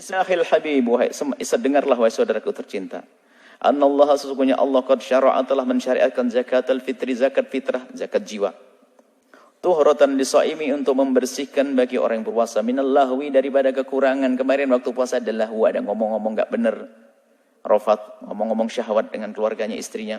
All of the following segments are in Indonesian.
Isma'il habib, dengarlah wahai saudaraku tercinta. Annallaha sesungguhnya Allah qad syara'a telah mensyariatkan zakatul fitri, zakat fitrah, zakat jiwa. Tuhratan lisaimi untuk membersihkan bagi orang yang berpuasa minal lahwi daripada kekurangan. Kemarin waktu puasa adalah ada ngomong-ngomong enggak benar. Rafat, ngomong-ngomong syahwat dengan keluarganya, istrinya.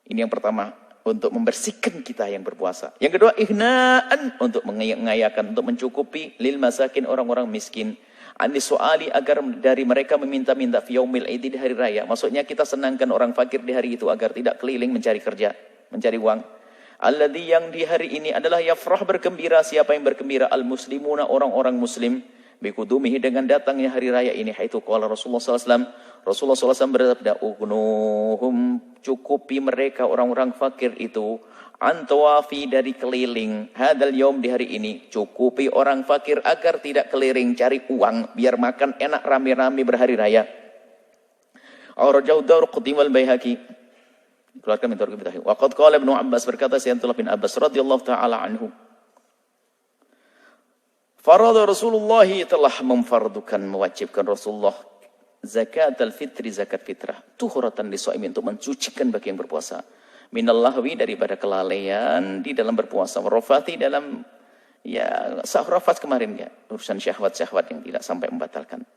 Ini yang pertama, untuk membersihkan kita yang berpuasa. Yang kedua, ihna'an, untuk mengayakan, untuk mencukupi lil masakin, orang-orang miskin. Ani soali, agar dari mereka meminta-minta fi yaumil aidi, di hari raya. Maksudnya kita senangkan orang fakir di hari itu agar tidak keliling mencari kerja, mencari uang. Alladzi, yang di hari ini adalah yafrah, bergembira. Siapa yang bergembira? Al muslimuna, orang-orang muslim. Bikudumihi, dengan datangnya hari raya ini. Haitu qala Rasulullah SAW. Rasulullah SAW bersabda, ugnuhum, cukupi mereka orang-orang fakir itu. Antawafi, dari keliling. Hadal yaum, di hari ini. Cukupi orang fakir agar tidak keliling cari uang. Biar makan enak rame-rame berhari raya. Aurajahu Daruqutni wal Baihaqi. Keluarkan min Turki bitahi. Waqad qala Ibnu Abbas, berkata Sayyidina bin Abbas radhiyallahu taala anhu. Farada Rasulullah, telah memfardukan, mewajibkan Rasulullah zakat al-fitri, zakat fitrah. Tuhuratan lisaimin, untuk mencucikan bagi yang berpuasa. Minal lahwi, daripada kelalaian di dalam berpuasa. Warafati, dalam rafat kemarin ya, urusan syahwat-syahwat yang tidak sampai membatalkan.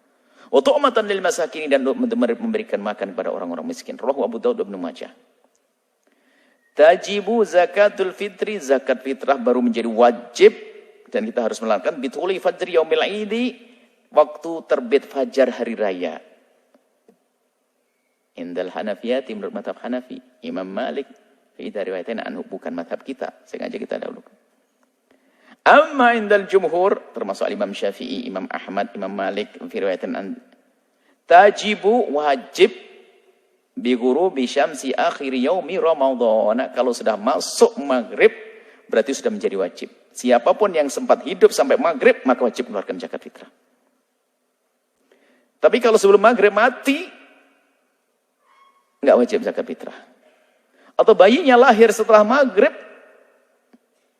Wa tu'matan lil masakin, dan memberikan makan kepada orang-orang miskin. Rawahu Abu Daud Ibnu Majah. Tajibu zakatul fitri, zakat fitrah baru menjadi wajib dan kita harus melakukan bituli fajri yaumil idi, waktu terbit fajar hari raya. Indal Hanafiyati, menurut mazhab Hanafi, Imam Malik fi riwayatin anhu, bukan mazhab kita, sengaja kita dahulukan. Amma indal jumhur, termasuk Imam Syafi'i, Imam Ahmad, Imam Malik fi riwayatin tajibu, wajib bi ghurubi syamsi akhir yaumi Ramadan. Kalau sudah masuk maghrib berarti sudah menjadi wajib. Siapapun yang sempat hidup sampai maghrib maka wajib mengeluarkan zakat fitrah. Tapi kalau sebelum maghrib mati enggak wajib zakat fitrah. Atau bayinya lahir setelah maghrib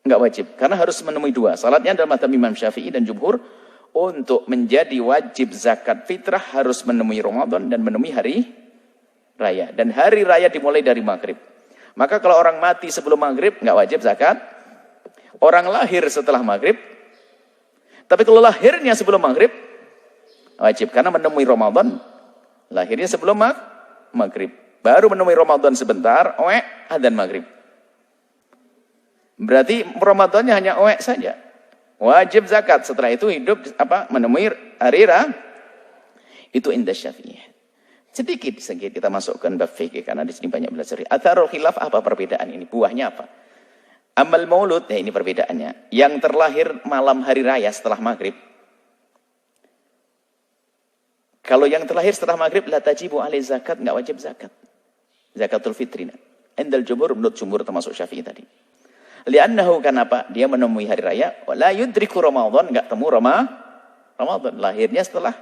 enggak wajib, karena harus menemui dua. Syaratnya dalam mazhab Imam Syafi'i dan jumhur, untuk menjadi wajib zakat fitrah harus menemui Ramadan dan menemui hari raya. Dan hari raya dimulai dari maghrib. Maka kalau orang mati sebelum maghrib, nggak wajib zakat. Orang lahir setelah maghrib. Tapi kalau lahirnya sebelum maghrib, wajib. Karena menemui Ramadan, lahirnya sebelum maghrib. Baru menemui Ramadan sebentar, adzan maghrib. Berarti Ramadannya hanya saja. Wajib zakat. Setelah itu hidup menemui hari raya. Itu indah Syafi'iyah. Sedikit kita masukkan bab fikih karena di sini banyak belajar. Atharul khilaf, apa perbedaan ini? Buahnya apa? Amal maulud, ini perbedaannya. Yang terlahir malam hari raya setelah maghrib. Kalau yang terlahir setelah maghrib, la tajibu alaihi zakat, enggak wajib zakat. Zakatul fitrina. Indal jumhur, menurut jumhur termasuk Syafi'i tadi. Li'annahu, kenapa? Dia menemui hari raya, la yudriku Ramadan, enggak temu Ramadan. Lahirnya setelah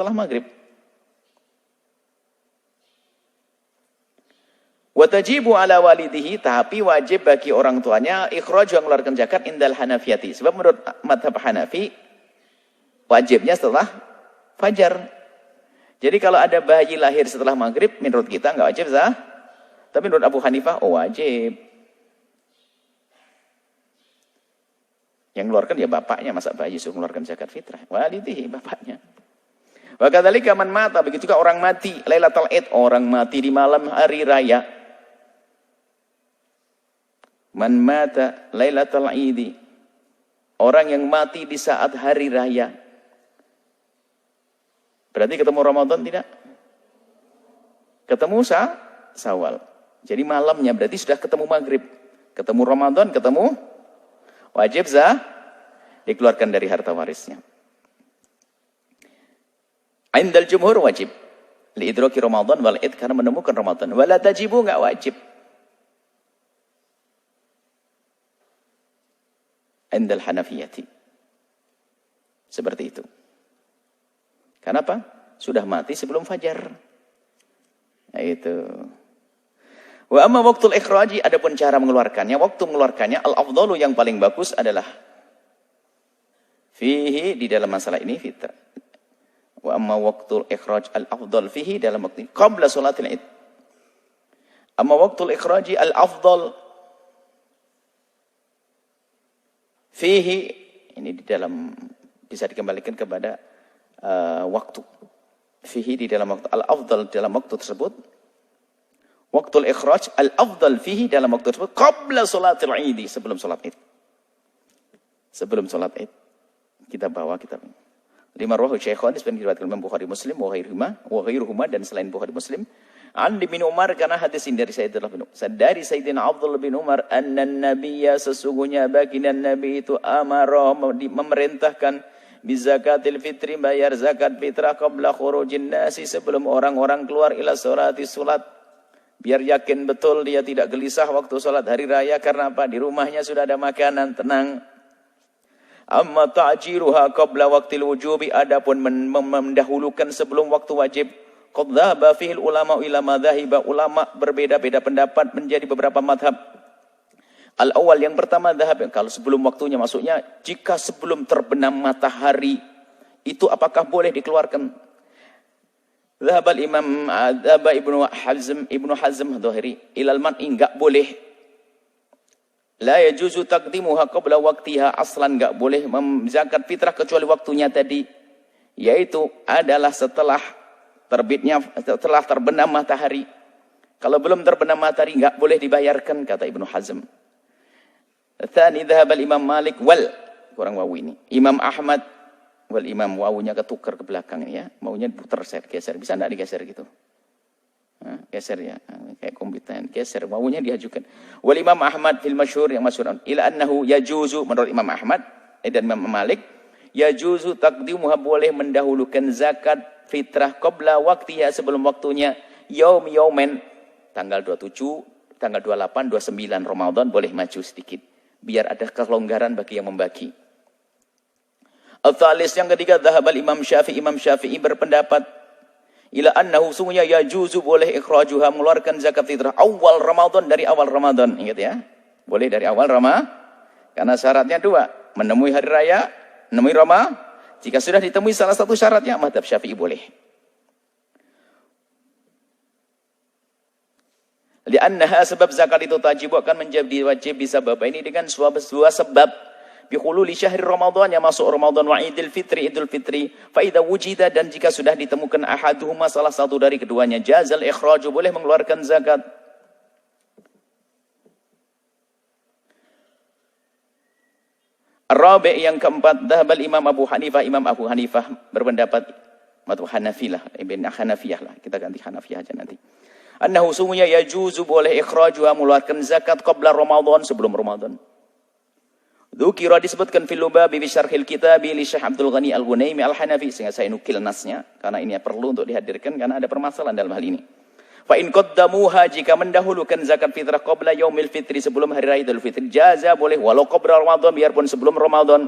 maghrib. Watajibu ala walidihi, tapi wajib bagi orang tuanya ikhraj, yang mengeluarkan zakat indal Hanafiyati. Sebab menurut mazhab Hanafi wajibnya setelah fajar. Jadi kalau ada bayi lahir setelah maghrib, menurut kita enggak wajib zakat. Tapi menurut Abu Hanifah wajib. Yang mengeluarkan ya bapaknya, masa bayi suruh mengeluarkan zakat fitrah? Walidihi, bapaknya. Wa kadzalika man mata, begitu juga orang mati Lailatul Id, orang mati di malam hari raya. Man mata Lailatul Idi, orang yang mati di saat hari raya. Berarti ketemu Ramadan tidak? Ketemu Syawal. Jadi malamnya berarti sudah ketemu maghrib. Ketemu Ramadan, ketemu wajib dikeluarkan dari harta warisnya. Indal jumhur wajib. Liidraki Ramadan wal id, karena menemukan Ramadan. Wala tajibu, enggak wajib. Indal Hanafiyati. Seperti itu. Kenapa? Sudah mati sebelum fajar. Nah itu. Wa amma waktul ikhraji, adapun cara mengeluarkannya, waktu mengeluarkannya, al-afdalu, yang paling bagus adalah fihi, di dalam masalah ini fitrah. Wa amma waqtul ikhraj al-afdal fihi dalam waktu qabla salatil Id. Amma waqtul ikhraji al-afdal fihi, ini di dalam bisa dikembalikan kepada waktu. Fihi di dalam waktu, al-afdal dalam waktu tersebut. Waqtul ikhraj al-afdal fihi dalam waktu tersebut qabla salatil Id, sebelum salat Id. Sebelum salat Id kita bawa kitab ini. Lima rawahu Syaikhan, disebutkan diriwayatkan Imam Bukhari Muslim wa ghairuhuma dan selain Bukhari Muslim. An bin Umar, karena hadis ini dari Sayyidina Abdullah bin Umar, anna nabiyya, sesungguhnya baginda Nabi itu amara, memerintahkan bizakatil fitri, bayar zakat fitrah qabla khurujin nasi, sebelum orang-orang keluar ila sholati, salat. Biar yakin betul dia tidak gelisah waktu salat hari raya, karena apa? Di rumahnya sudah ada makanan, tenang. Amma ta'jiruha qabla waqtil wujubi, adapun mendahulukan sebelum waktu wajib. Qad dhahaba fihi ulama ila madhahiba, ulama berbeda-beda pendapat menjadi beberapa madhab. Al-awwal, yang pertama dhahab, kalau sebelum waktunya, maksudnya jika sebelum terbenam matahari itu apakah boleh dikeluarkan? Dhahabal Imam Ibnu Hazm Dhahiri ilal man'i, enggak boleh. La yajuzu taqdimuha qabla waqtiha, aslan enggak boleh zakat fitrah kecuali waktunya tadi, yaitu adalah setelah terbenam matahari. Kalau belum terbenam matahari enggak boleh dibayarkan, kata Ibnu Hazm. Tsani dhahab al-Imam Malik wal, kurang wawu ini. Imam Ahmad wal Imam, wawunya ketukar ke belakang ya. Maunya putar, geser. Bisa enggak digeser gitu? Nah, geser ya, kayak komputer, geser, wawunya diajukan. Wal Imam Ahmad fil masyhur, yang masyhur, ila annahu yajuzu, menurut Imam Ahmad dan Imam Malik, yajuzu taqdimuha, boleh mendahulukan zakat fitrah qabla waktiha, sebelum waktunya, yaumen, tanggal 27, tanggal 28, 29 Ramadan boleh maju sedikit, biar ada kelonggaran bagi yang membagi. Al-thalis, yang ketiga, dhahabal Imam Syafi'i berpendapat ila annahu, sungguhnya yajuzu, boleh ikhrajuha, mengeluarkan zakat fitrah awal Ramadan, dari awal Ramadan. Ingat ya, boleh dari awal Ramadan, karena syaratnya dua, menemui hari raya, menemui Ramadan. Jika sudah ditemui salah satu syaratnya, mazhab Syafi'i boleh. Li'annaha, sebab zakat itu tajib, akan menjadi wajib bisabab ini, dengan dua sebab. Bikhululi syahri Ramadan, yang masuk Ramadan, wa idul fitri, fa idza wujida, dan jika sudah ditemukan ahaduhuma, salah satu dari keduanya, jazal ikhraju, boleh mengeluarkan zakat. Ar-rabi', yang keempat, dhahabal Imam Abu Hanifah berpendapat, mazhab Hanafilah, Hanafiyah lah, kita ganti Hanafiyah aja nanti. Annahu, sungguhnya yajuzu, boleh ikhrajuha, mengeluarkan zakat qabla Ramadan, sebelum Ramadan. Dzukira, disebutkan fil lubabi bi syarhil kitabi li Syekh Abdul Ghani Al-Ghunaymi Al-Hanafi, sehingga saya nukil nasnya karena ini perlu untuk dihadirkan karena ada permasalahan dalam hal ini. Fa in qaddamuha, jika mendahulukan zakat fitrah qabla yaumil fitri, sebelum hari raya Idul Fitri, jaza, boleh, walau qabla Ramadan, biarpun sebelum Ramadan.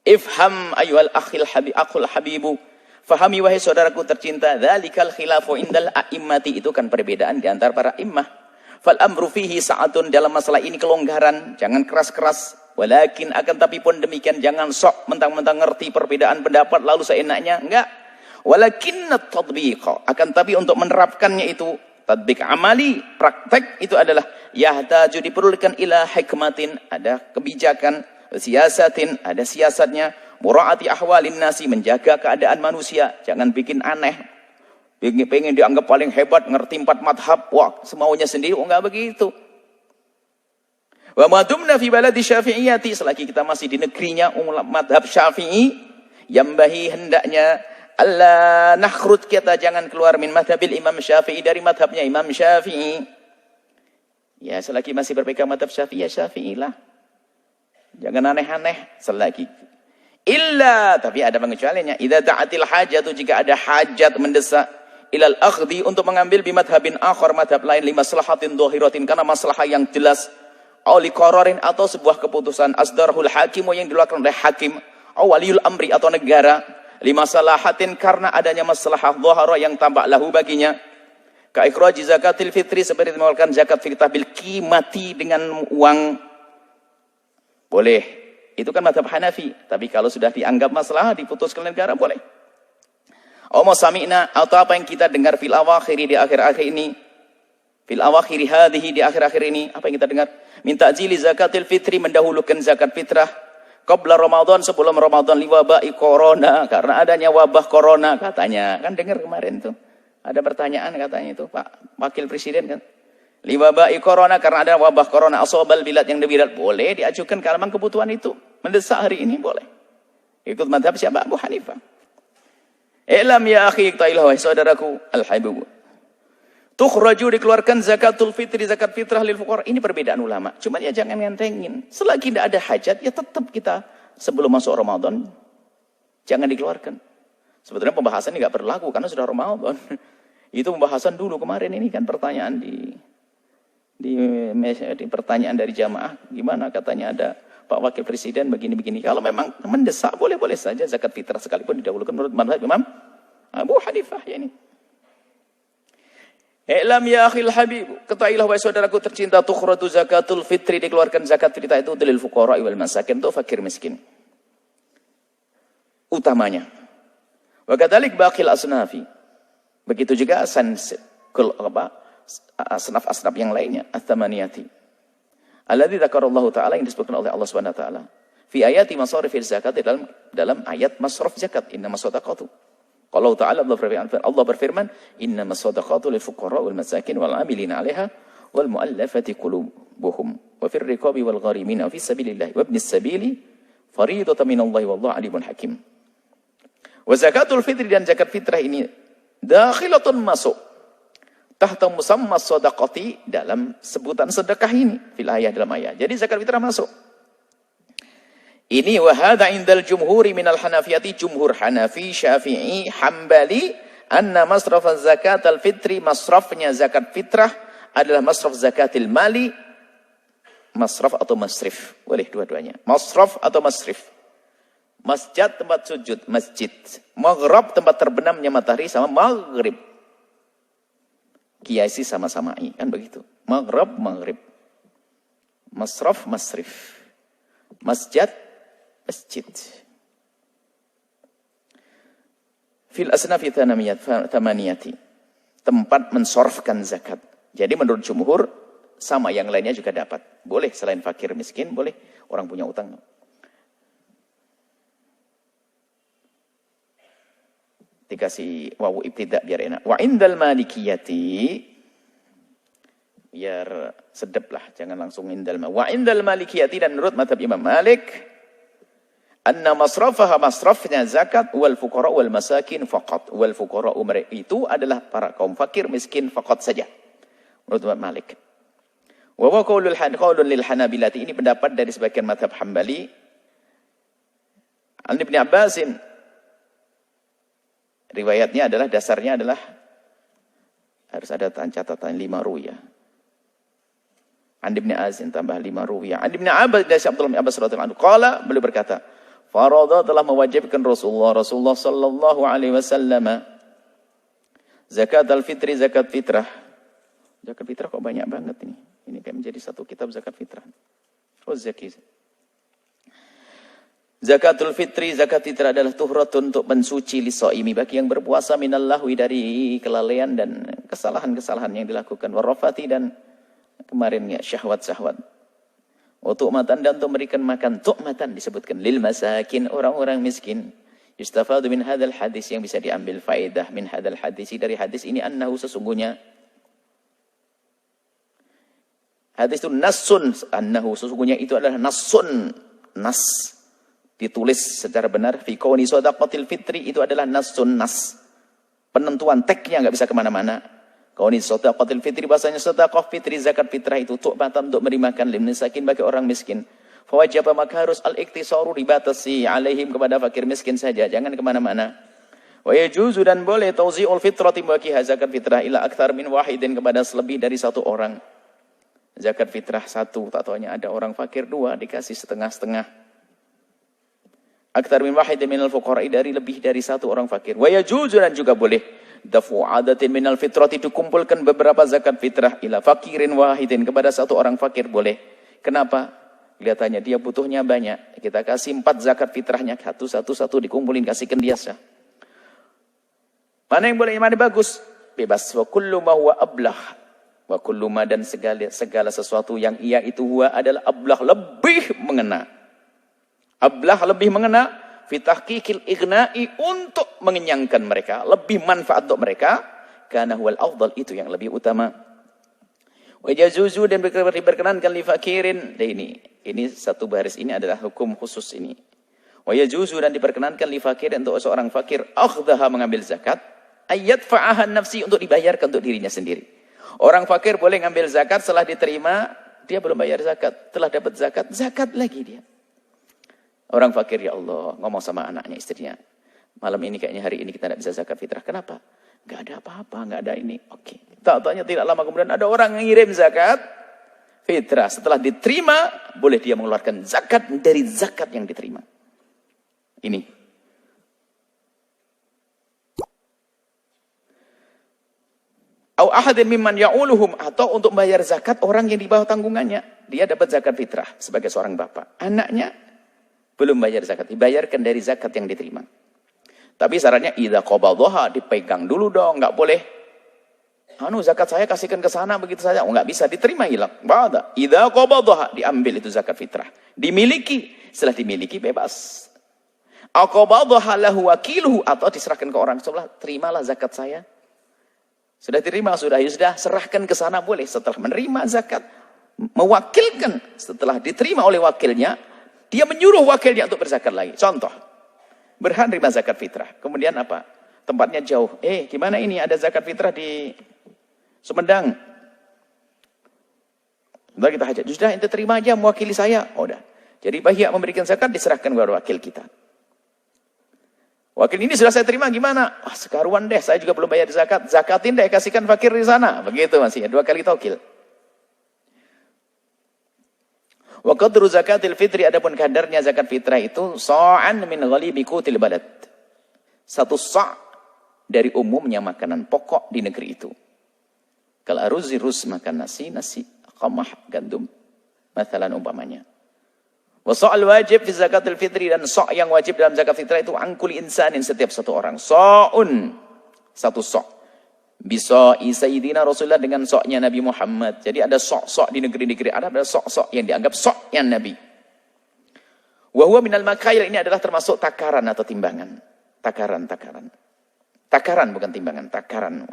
Ifham ayyuhal akhul habibu, fahami wahai saudaraku tercinta, dzalikal khilafu indal a'immati, itu kan perbedaan di antara para immah. Fal amru fihi sa'atun, dalam masalah ini kelonggaran, jangan keras-keras. Walakin, akan tapi pun demikian, jangan sok mentang-mentang ngerti perbedaan pendapat lalu seenaknya, enggak. Walakin at-tadbiqa, akan tapi untuk menerapkannya itu, tadbiq amali, praktek, itu adalah yahtaju, diperlukan ila hikmatin, ada kebijakan, siasatin, ada siasatnya, mura'ati ahwalin nasi, menjaga keadaan manusia, jangan bikin aneh. Pengen dianggap paling hebat, ngerti 4 madhab, wah semaunya sendiri, enggak begitu. Wa madumna fi baladi syafi'iyati, selagi kita masih di negerinya madhab syafi'i, yambahi, hendaknya, alla nakhrut, kita jangan keluar min madhabil Imam Syafi'i, dari madhabnya Imam Syafi'i. Ya, selagi masih berpegang madhab Syafi'i, ya Syafi'i lah. Jangan aneh-aneh selagi. Illa, tapi ada pengecualiannya, idza ta'atil hajatu, jika ada hajat mendesak, ilal akhdi, untuk mengambil bimadhabin akhar, madhab lain, limaslahatin dhahiratin, karena masalah yang jelas, au liqararin, atau sebuah keputusan, asdarhul hakimu, yang dilakukan oleh hakim, au waliul amri, atau negara, limasalahatin, karena adanya masalah dhahara yang tampak lahu baginya, ka ikhraji zakatil fitri, seperti mengeluarkan zakat fitrah bil qimati, dengan uang, boleh. Itu kan mazhab Hanafi. Tapi kalau sudah dianggap masalah, diputuskan negara, boleh. Oma sami'na, atau apa yang kita dengar fil awakhiri di akhir-akhir ini. Fil awakhiri hadhihi di akhir-akhir ini. Apa yang kita dengar? Minta jili zakatil fitri, mendahulukan zakat fitrah. Qabla Ramadan, sebelum Ramadan, liwabai corona. Karena adanya wabah corona katanya. Kan dengar kemarin tuh. Ada pertanyaan katanya itu Pak Wakil Presiden kan. Liwabai corona, karena ada wabah corona. Asobal bilad yang dibilat. Boleh diajukan karena memang kebutuhan itu. Mendesak hari ini boleh. Ikut madhab siapa? Abu Hanifah. Ilam ya akhi, iktailah wahai saudaraku, al-habib. Tukhraju, dikeluarkan zakatul fitri, zakat fitrah lil fuqara. Ini perbedaan ulama. Cuma ya jangan ngentengin. Selagi tidak ada hajat, ya tetap kita sebelum masuk Ramadan jangan dikeluarkan. Sebetulnya pembahasan ini nggak berlaku karena sudah Ramadan. Itu pembahasan dulu kemarin ini kan pertanyaan di pertanyaan dari jamaah, gimana katanya ada Pak Wakil Presiden begini-begini. Kalau memang mendesak, boleh-boleh saja zakat fitrah sekalipun didahulukan menurut mazhab Imam Abu Hanifah ya ini. I'lam ya akhil habib, ketahuilah wahai saudaraku tercinta, tukhratu zakatul fitri, dikeluarkan zakat fitrah itu lil fuqara wal masakin, untuk fakir miskin. Utamanya. Wa kadzalik baqil asnafi. Begitu juga asnaf-asnaf yang lainnya, ats-tsamaniyati. Alladzi dzakarallahu taala, yang disebutkan oleh Allah Subhanahu wa taala fi ayati masarifil zakat, dalam ayat masraf zakat, innamas shadaqatu. Kalau taala Allah berfirman, innamas shadaqatu lil fuqara wal masakin wal 'amilina 'alaiha wal mu'allafati qulubuhum wa fir riqabi wal gharimin wa fis sabilillah wa ibnis sabili fariidatan minallahi wallahu 'alimun hakim. Wa zakatul fitri, dan zakat fitrah ini dakhilatun, masuk tahta musamma shadaqati, dalam sebutan sedekah ini fil ayat, dalam ayat. Jadi zakat fitrah masuk. Ini wa hadza indal jumhuri minal hanafiyati, jumhur Hanafi, Syafi'i, Hambali, anna masraf zakat al-fitri, masrafnya zakat fitrah adalah masraf zakatil mali, masraf atau masrif, boleh dua-duanya, masraf atau masrif. Masjid tempat sujud, masjid. Maghrib tempat terbenamnya matahari, sama maghrib. Kiasi sama-sama i, kan begitu. Maghrib, maghrib. Masraf, masrif. Masjid, masjid. Fil asnafi thamaniyati, tempat mensorfkan zakat. Jadi menurut jumhur, sama yang lainnya juga dapat. Boleh selain fakir miskin, boleh orang punya utang. Dikasih wawu ibtida biar enak. Wa indal malikiyati, biar sedap lah, jangan langsung indal. Wa indal malikiyati, dan menurut mazhab Imam Malik, anna masrafaha, masrafnya zakat, wal fuqara wal masakin faqat. Wal fuqara itu adalah para kaum fakir miskin faqat saja. Menurut Imam Malik. Wa huwa qaulun lil hanabilati, ini pendapat dari sebagian mazhab Hambali. An Ibnu Abbasin, riwayatnya adalah, dasarnya adalah harus ada catatan 5 ruwiyah. An Ibnu Azin tambah 5 ruwiyah. An Ibnu Abbas, dari Abdullah bin Abbas radhiyallahu anhu, qala, beliau berkata, farada, telah mewajibkan Rasulullah sallallahu alaihi wasallam zakat al-fitri, zakat fitrah. Zakat fitrah kok banyak banget ini. Ini kayak menjadi satu kitab zakat fitrah. Oh, zakis. Zakatul fitri, zakat fitrah adalah tuhratun, untuk mensuci lisoimi, bagi yang berpuasa, minallahwi, dari kelalaian dan kesalahan-kesalahan yang dilakukan, warrafati, dan kemarinnya syahwat-syahwat. Tu'matan, dan untuk memberikan makan, tu'matan disebutkan lil masakin, orang-orang miskin. Yustafadu min hadal hadis, yang bisa diambil faedah min hadal hadis, dari hadis ini, annahu, sesungguhnya hadis itu nasun, annahu, sesungguhnya itu adalah nasun, nas, ditulis secara benar, fi kauni shadaqatil fitri, itu adalah nasun, nas, penentuan teknya nggak bisa kemana-mana. Kauni shadaqatil fitri, bahasanya sedekah fitri, zakat fitrah itu tu'batan, untuk merimakan lim misakin, bagi orang miskin. Fawajib, maka harus al-iktisaru, dibatasi, alaihim, kepada fakir miskin saja, jangan kemana-mana. Wa yajuzu, dan boleh, tauzi'ul fitrati, bagi zakat fitrah, ila akthar min wahidin, kepada selebih dari satu orang. Zakat fitrah satu, tak taunya ada orang fakir 2, dikasih setengah-setengah. Akthar min wahidin minal fuqara, dari lebih dari satu orang fakir. Wa yajuzu, dan juga boleh, dafu adatin minal fitrati, dikumpulkan beberapa zakat fitrah ila fakirin wahidin, kepada satu orang fakir, boleh. Kenapa? Kelihatannya dia butuhnya banyak. Kita kasih 4 zakat fitrahnya. Satu dikumpulin, kasihkan dia sah. Mana yang boleh, mana yang bagus? Bebas. Wa kullu ma huwa ablah. Wa kullu ma, dan segala sesuatu yang ia itu huwa adalah ablah, lebih mengena. Ablah lebih mengena. Fitahqiqil igna'i, untuk mengenyangkan mereka. Lebih manfaat untuk mereka. Karena huwal afdal, itu yang lebih utama. Wa yajuzu, dan diperkenankan li fakirin. Ini satu baris ini adalah hukum khusus ini. Wa yajuzu, dan diperkenankan li fakirin, untuk seorang fakir, akhdaha, mengambil zakat, ayat fa'ahan nafsi, untuk dibayarkan untuk dirinya sendiri. Orang fakir boleh ngambil zakat, setelah diterima, dia belum bayar zakat. Telah dapat zakat, zakat lagi dia. Orang fakir, ya Allah, ngomong sama anaknya, istrinya. Malam ini kayaknya, hari ini kita tidak bisa zakat fitrah. Kenapa? Gak ada apa-apa, gak ada ini. Oke. Tak-taknya tidak lama kemudian ada orang ngirim zakat fitrah. Setelah diterima, boleh dia mengeluarkan zakat dari zakat yang diterima. Ini. Au ahadin mimman ya'uluhum, atau untuk bayar zakat orang yang di bawah tanggungannya. Dia dapat zakat fitrah sebagai seorang bapak. Anaknya belum bayar zakat, dibayarkan dari zakat yang diterima. Tapi syaratnya idza qabadhaha, dipegang dulu dong, enggak boleh. Zakat saya kasihkan ke sana begitu saja. Enggak bisa, diterima hilang. Bada. Idza qabadhaha, diambil itu zakat fitrah. Dimiliki, setelah dimiliki bebas. Aqabadhaha lahu wakiluhu, atau diserahkan ke orang sebelah, terimalah zakat saya. Sudah diterima, sudah serahkan ke sana boleh. Setelah menerima zakat, mewakilkan, setelah diterima oleh wakilnya, dia menyuruh wakilnya untuk berzakat lagi. Contoh, berhak terima zakat fitrah. Kemudian apa? Tempatnya jauh. Gimana ini? Ada zakat fitrah di Sumedang. Bentar kita hajat. Sudah, ente terima aja mewakili saya. Udah. Jadi pihak memberikan zakat diserahkan kepada wakil kita. Wakil ini sudah saya terima, gimana? Sekaruan deh, saya juga belum bayar zakat. Zakatin deh, kasihkan fakir di sana. Begitu masih. 2 kali taukil. Wa qadru zakatil fitri, adapun kadarnya zakat fitrah itu sa'an min ghalibi qutil balad. 1 sa' dari umumnya makanan pokok di negeri itu. Kal aruzi, rus, makan nasi, qamah, gandum. Mathalan umpamanya. Wa sa'al wajib fi zakatil fitri, dan sa' yang wajib dalam zakat fitrah itu angkuli insanin, setiap satu orang. Sa'un, 1 sa'. Bisa Sayyidina Rasulullah, dengan soknya Nabi Muhammad. Jadi ada sok-sok di negeri-negeri Arab, ada sok-sok yang dianggap soknya Nabi. Wahuwa minal makail, ini adalah termasuk takaran atau timbangan. Takaran. Takaran bukan timbangan, takaran.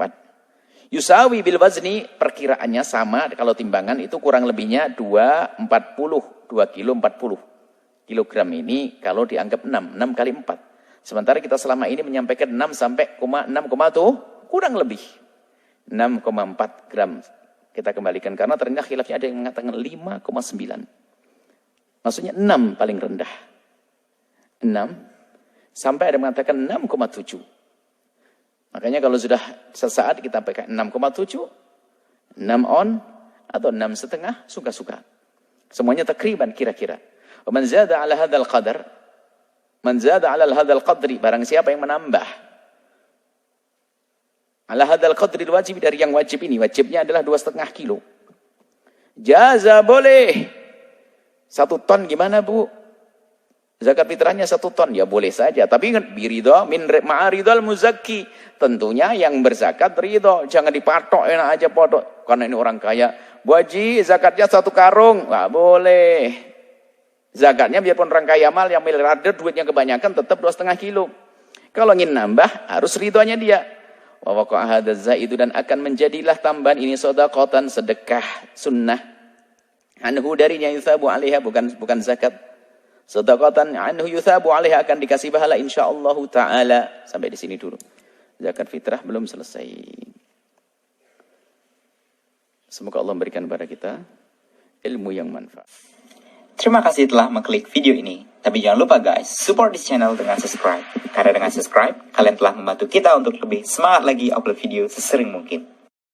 Yusawi bil wazni, perkiraannya sama. Kalau timbangan itu kurang lebihnya 2 kilo 40 kilogram ini kalau dianggap 6 kali 4. Sementara kita selama ini menyampaikan 6 sampai 6,2 kurang lebih 6,4 gram kita kembalikan, karena ternyata khilafnya ada yang mengatakan 5,9. Maksudnya 6 paling rendah. 6 sampai ada yang mengatakan 6,7. Makanya kalau sudah sesaat kita pakai 6,7, 6 on atau 6,5, suka-suka. Semuanya takriban kira-kira. Man zada 'ala hadzal qadar, man zada 'ala hadzal qadri, barang siapa yang menambah ala hadzal qadril wajib, dari yang wajib ini, wajibnya adalah 2,5 kilo. Jaza, boleh. 1 ton gimana, Bu? Zakat fitrahnya 1 ton, ya boleh saja. Tapi ingat, biridho min ma'aridhal muzakki. Tentunya yang berzakat ridho, jangan dipatok, enak aja potok. Karena ini orang kaya, Bu Haji, zakatnya 1 karung, nggak boleh. Zakatnya biarpun orang kaya mal, yang miliarder duitnya kebanyakan, tetap 2,5 kilo. Kalau ingin nambah, harus ridhonya dia. Wa waqa'a hadzal zaidu, dan akan menjadilah tambahan ini sedekatan, sedekah sunnah. Anhu, darinya yusabu 'alaiha, bukan zakat. Sedekatan anhu yusabu 'alaiha, akan dikasih pahala insyaallah taala. Sampai di sini dulu. Zakat fitrah belum selesai. Semoga Allah memberikan kepada kita ilmu yang manfaat. Terima kasih telah mengklik video ini. Tapi jangan lupa guys, support this channel dengan subscribe. Karena dengan subscribe, kalian telah membantu kita untuk lebih semangat lagi upload video sesering mungkin.